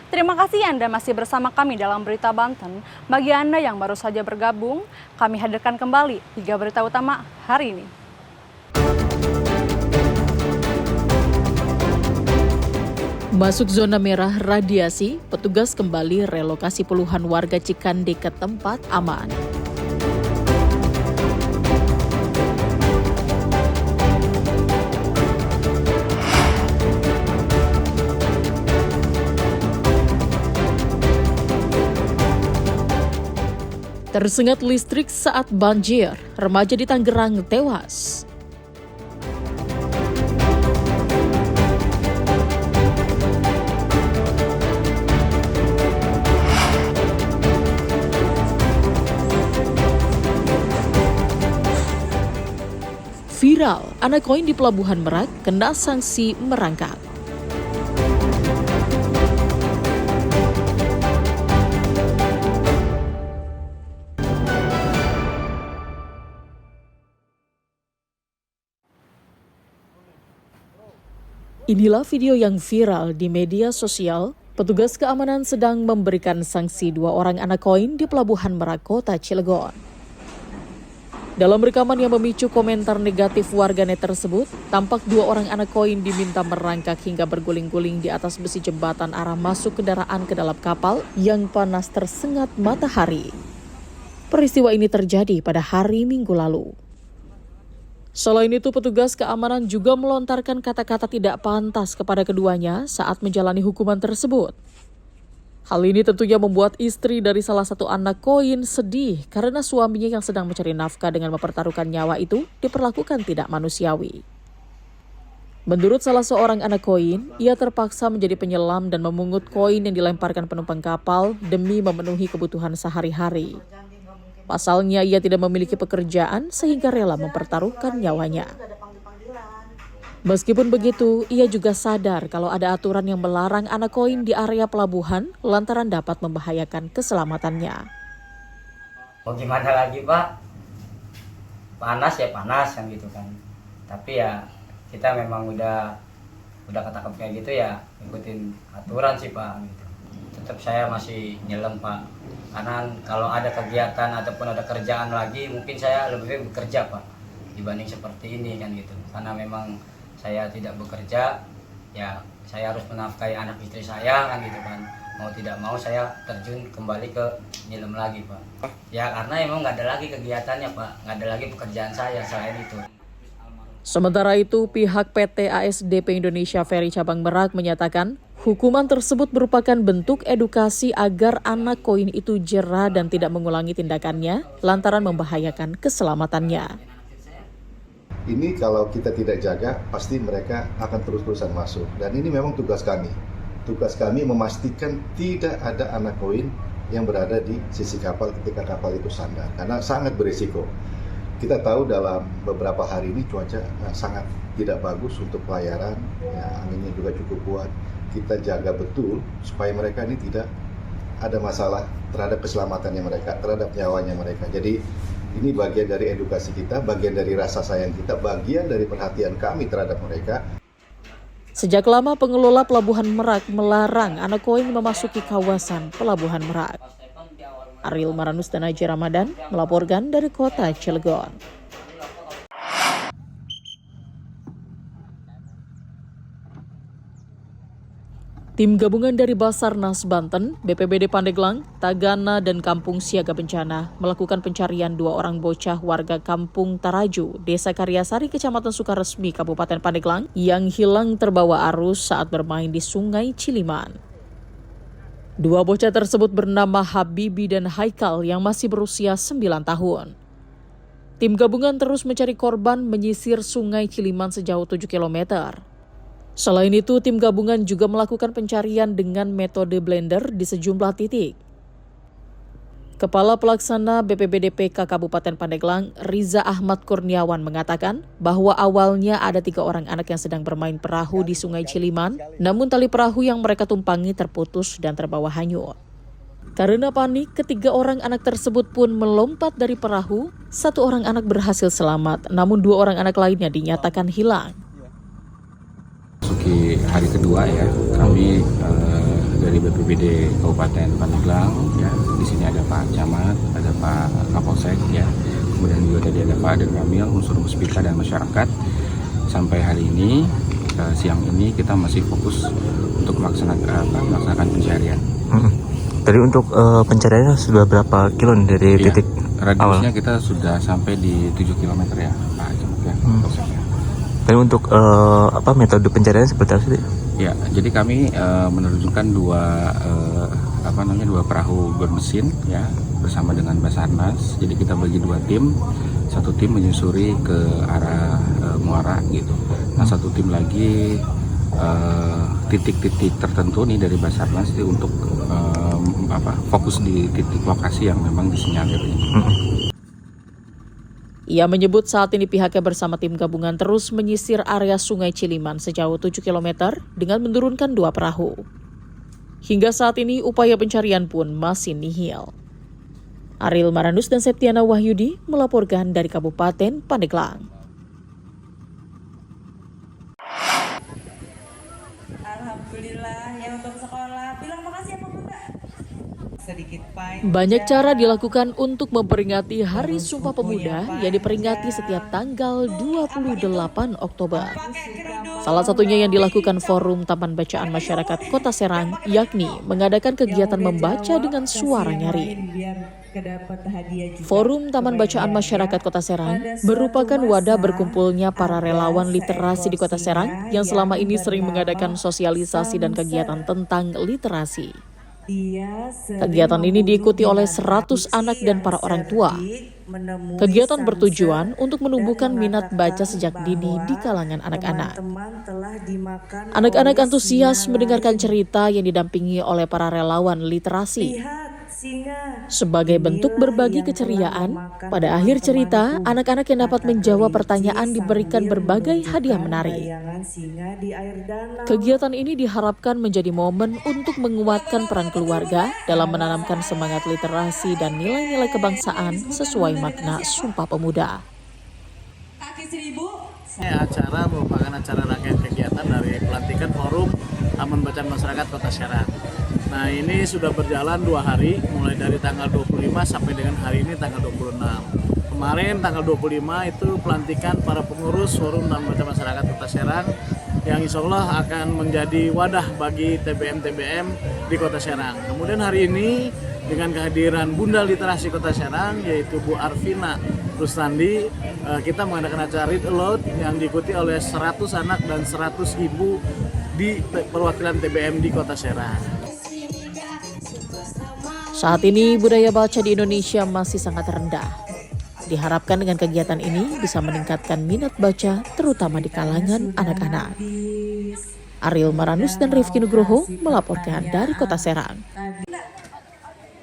Terima kasih Anda masih bersama kami dalam Berita Banten. Bagi Anda yang baru saja bergabung, kami hadirkan kembali 3 berita utama hari ini. Masuk zona merah radiasi, petugas kembali relokasi puluhan warga Cikande ke tempat aman. Tersengat listrik saat banjir, remaja di Tangerang tewas. Viral, anak koin di Pelabuhan Merak kena sanksi merangkak. Inilah video yang viral di media sosial. Petugas keamanan sedang memberikan sanksi 2 orang anak koin di Pelabuhan Merak, Kota Cilegon. Dalam rekaman yang memicu komentar negatif warganet tersebut, tampak 2 orang anak koin diminta merangkak hingga berguling-guling di atas besi jembatan arah masuk kendaraan ke dalam kapal yang panas tersengat matahari. Peristiwa ini terjadi pada hari Minggu lalu. Selain itu, petugas keamanan juga melontarkan kata-kata tidak pantas kepada keduanya saat menjalani hukuman tersebut. Hal ini tentunya membuat istri dari salah satu anak koin sedih karena suaminya yang sedang mencari nafkah dengan mempertaruhkan nyawa itu diperlakukan tidak manusiawi. Menurut salah seorang anak koin, ia terpaksa menjadi penyelam dan memungut koin yang dilemparkan penumpang kapal demi memenuhi kebutuhan sehari-hari. Pasalnya, ia tidak memiliki pekerjaan sehingga rela mempertaruhkan nyawanya. Meskipun begitu, ia juga sadar kalau ada aturan yang melarang anak koin di area pelabuhan lantaran dapat membahayakan keselamatannya. Mau gimana lagi Pak? Panas ya panas kan gitu kan. Tapi ya kita memang udah ketangkep kayak gitu ya ikutin aturan sih Pak gitu. Tetap saya masih nyelam Pak. Karena kalau ada kegiatan ataupun ada kerjaan lagi mungkin saya lebih baik bekerja Pak dibanding seperti ini kan gitu. Karena memang saya tidak bekerja, ya saya harus menafkahi anak istri saya kan gitu kan. Mau tidak mau saya terjun kembali ke nyelam lagi Pak. Ya karena emang nggak ada lagi kegiatannya Pak, nggak ada lagi pekerjaan saya selain itu. Sementara itu, pihak PT ASDP Indonesia Ferry Cabang Merak menyatakan hukuman tersebut merupakan bentuk edukasi agar anak koin itu jera dan tidak mengulangi tindakannya lantaran membahayakan keselamatannya. Ini kalau kita tidak jaga, pasti mereka akan terus-terusan masuk. Dan ini memang tugas kami. Tugas kami memastikan tidak ada anak koin yang berada di sisi kapal ketika kapal itu sandar. Karena sangat berisiko. Kita tahu dalam beberapa hari ini cuaca sangat tidak bagus untuk pelayaran. Ya, anginnya juga cukup kuat. Kita jaga betul supaya mereka ini tidak ada masalah terhadap keselamatannya mereka, terhadap nyawanya mereka. Jadi ini bagian dari edukasi kita, bagian dari rasa sayang kita, bagian dari perhatian kami terhadap mereka. Sejak lama pengelola Pelabuhan Merak melarang anak koin memasuki kawasan Pelabuhan Merak. Ariel Maranus dan Haji Ramadan melaporkan dari Kota Cilegon. Tim gabungan dari Basarnas Banten, BPBD Pandeglang, Tagana, dan Kampung Siaga Bencana melakukan pencarian 2 orang bocah warga Kampung Taraju, Desa Karyasari, Kecamatan Sukaresmi, Kabupaten Pandeglang, yang hilang terbawa arus saat bermain di Sungai Ciliman. 2 bocah tersebut bernama Habibi dan Haikal yang masih berusia 9 tahun. Tim gabungan terus mencari korban menyisir Sungai Ciliman sejauh 7 km. Selain itu, tim gabungan juga melakukan pencarian dengan metode blender di sejumlah titik. Kepala Pelaksana BPBD PK Kabupaten Pandeglang, Riza Ahmad Kurniawan mengatakan bahwa awalnya ada 3 orang anak yang sedang bermain perahu di Sungai Ciliman, namun tali perahu yang mereka tumpangi terputus dan terbawa hanyut. Karena panik, 3 orang anak tersebut pun melompat dari perahu. 1 orang anak berhasil selamat, namun 2 orang anak lainnya dinyatakan hilang. Masuki hari kedua ya, kami dari BPBD Kabupaten Pandeglang ya. Di sini ada Pak Camat, ada Pak Kapolsek ya. Kemudian juga tadi ada Pak Danramil, unsur Puspita dan masyarakat. Sampai hari ini siang ini kita masih fokus untuk melaksanakan pencarian. Tadi untuk pencariannya sudah berapa kilo dari titik radiusnya awal? kita sudah sampai di 7 km ya Pak Camat ya. Tadi untuk metode pencarian seperti apa sih? Ya, jadi kami menerjunkan dua perahu bermesin ya bersama dengan Basarnas. Jadi kita bagi dua tim, satu tim menyusuri ke arah muara gitu. Nah satu tim lagi titik-titik tertentu nih dari Basarnas untuk fokus di titik lokasi yang memang disinyalir ini. Ia menyebut saat ini pihaknya bersama tim gabungan terus menyisir area Sungai Ciliman sejauh 7 km dengan menurunkan 2 perahu. Hingga saat ini upaya pencarian pun masih nihil. Ariel Maranus dan Septiana Wahyudi melaporkan dari Kabupaten Pandeglang. Alhamdulillah ya untuk sekolah. Bilang makasih ya Pak Bunda. Sedikit Banyak cara dilakukan untuk memperingati Hari Sumpah Pemuda yang diperingati setiap tanggal 28 Oktober. Salah satunya yang dilakukan Forum Taman Bacaan Masyarakat Kota Serang, yakni mengadakan kegiatan membaca dengan suara nyaring. Forum Taman Bacaan Masyarakat Kota Serang merupakan wadah berkumpulnya para relawan literasi di Kota Serang yang selama ini sering mengadakan sosialisasi dan kegiatan tentang literasi. Kegiatan ini diikuti oleh 100 anak dan para orang tua. Kegiatan bertujuan untuk menumbuhkan minat baca sejak dini di kalangan anak-anak. Anak-anak antusias mendengarkan cerita yang didampingi oleh para relawan literasi. Sebagai bentuk berbagi keceriaan, pada akhir cerita, anak-anak yang dapat menjawab pertanyaan diberikan berbagai hadiah menarik. Kegiatan ini diharapkan menjadi momen untuk menguatkan peran keluarga dalam menanamkan semangat literasi dan nilai-nilai kebangsaan sesuai makna Sumpah Pemuda. Acara merupakan acara rangkaian kegiatan dari pelantikan Forum Taman Bacaan Masyarakat Kota Serang. Nah ini sudah berjalan 2 hari, mulai dari tanggal 25 sampai dengan hari ini tanggal 26. Kemarin tanggal 25 itu pelantikan para pengurus Forum Taman Bacaan Masyarakat Kota Serang yang insya Allah akan menjadi wadah bagi TBM-TBM di Kota Serang. Kemudian hari ini dengan kehadiran Bunda Literasi Kota Serang yaitu Bu Arvina Rustandi, kita mengadakan acara Read Aloud yang diikuti oleh 100 anak dan 100 ibu di perwakilan TBM di Kota Serang. Saat ini budaya baca di Indonesia masih sangat rendah. Diharapkan dengan kegiatan ini bisa meningkatkan minat baca terutama di kalangan anak-anak. Ariel Maranus dan Rifki Nugroho melaporkan dari Kota Serang.